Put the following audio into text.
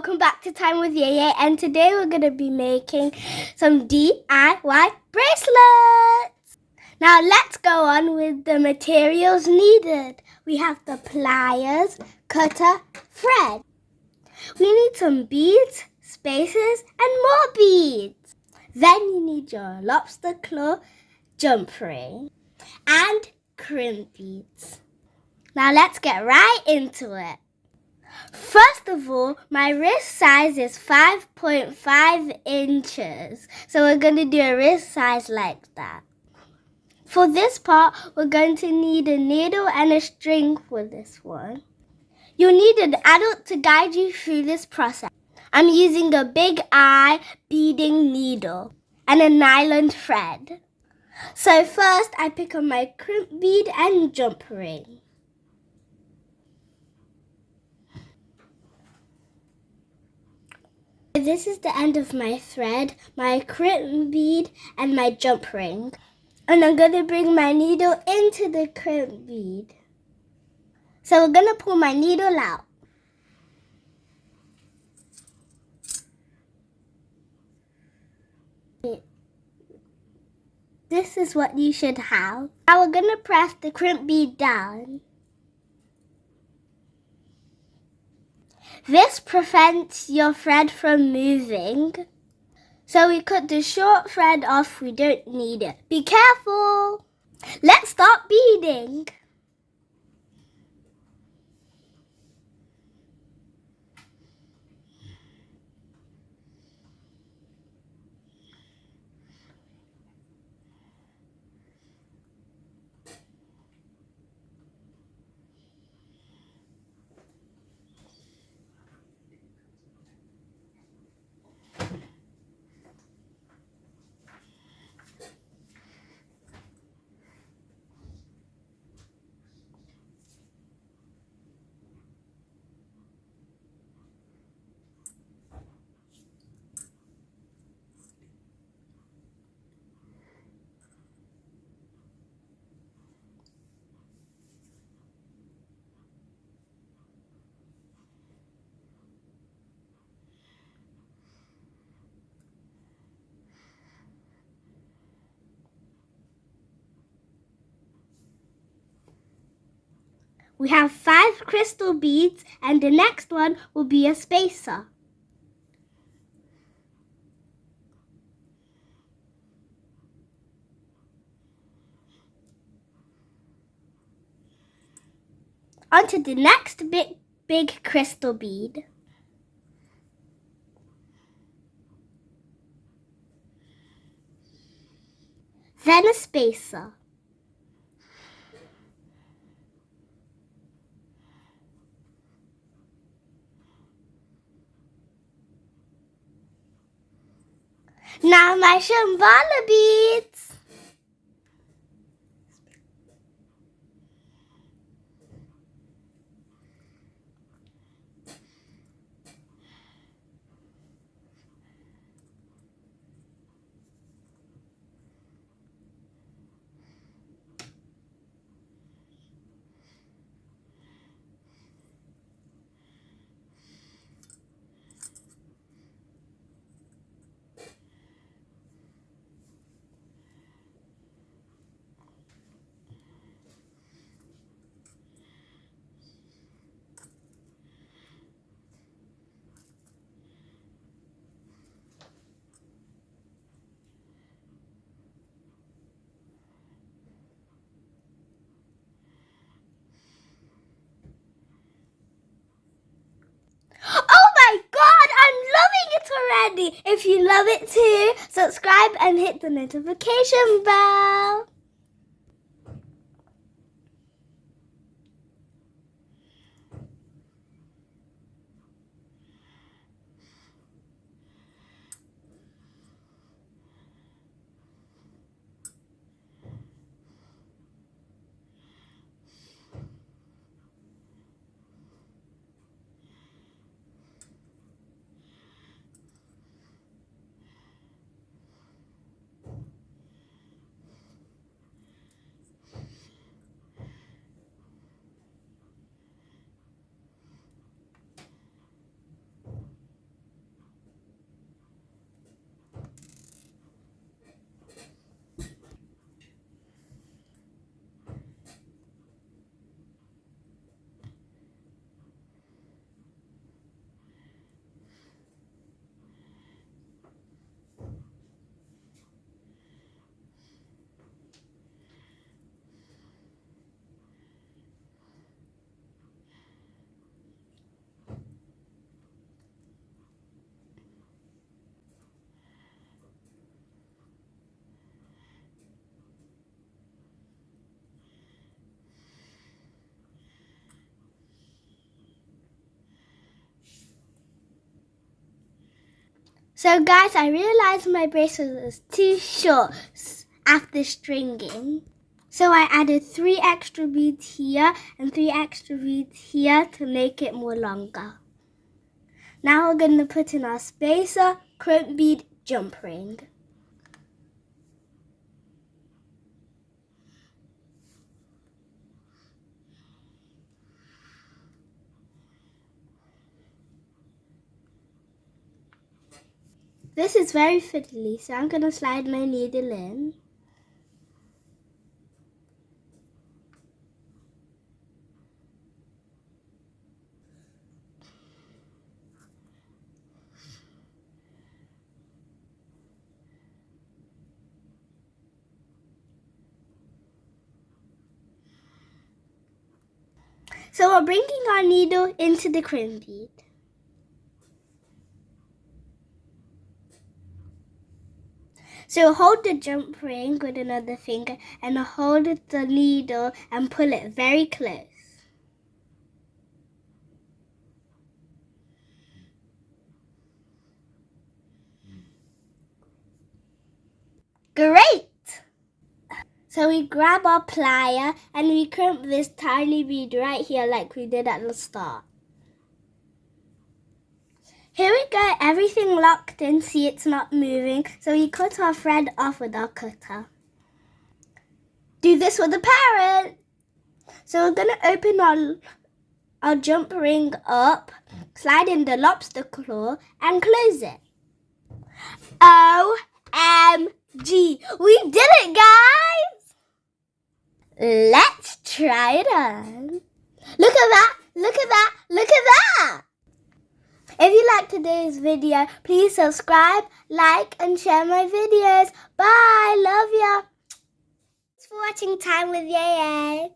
welcome back to Time with Yeye, and today we're going to be making some DIY bracelets. Now let's go on with the materials needed. We have the pliers, cutter, thread. We need some beads, spacers, and more beads. Then you need your lobster claw jump ring and crimp beads. Now let's get right into it. First of all, my wrist size is 5.5 inches. So we're going to do a wrist size like that. For this part, we're going to need a needle and a string for this one. You'll need an adult to guide you through this process. I'm using a big eye beading needle and a nylon thread. So first, I pick up my crimp bead and jump ring. This is the end of my thread, my crimp bead, and my jump ring. And I'm going to bring my needle into the crimp bead. So we're going to pull my needle out. This is what you should have. Now we're going to press the crimp bead down. This prevents your thread from moving. So we cut the short thread off, we don't need it. Be careful! Let's start beading. We have 5 crystal beads, and the next one will be a spacer. On to the next big crystal bead. Then a spacer. Now my Shambala beads. Oh my God, I'm loving it already. If you love it too, subscribe and hit the notification bell. So guys, I realized my bracelet was too short after stringing. So I added 3 extra beads here and 3 extra beads here to make it more longer. Now we're going to put in our spacer, crimp bead, jump ring. This is very fiddly, so I'm going to slide my needle in. So we're bringing our needle into the crimp bead. So hold the jump ring with another finger and hold the needle and pull it very close. Great! So we grab our plier and we crimp this tiny bead right here like we did at the start. Here we go, everything locked in, see it's not moving, so we cut our thread off with our cutter. Do this with the parent! So we're going to open our jump ring up, slide in the lobster claw and close it. OMG! We did it, guys! Let's try it on. Look at that! Look at that! Look at that! If you liked today's video, please subscribe, like, and share my videos. Bye! Love ya! Thanks for watching Time with Yaya.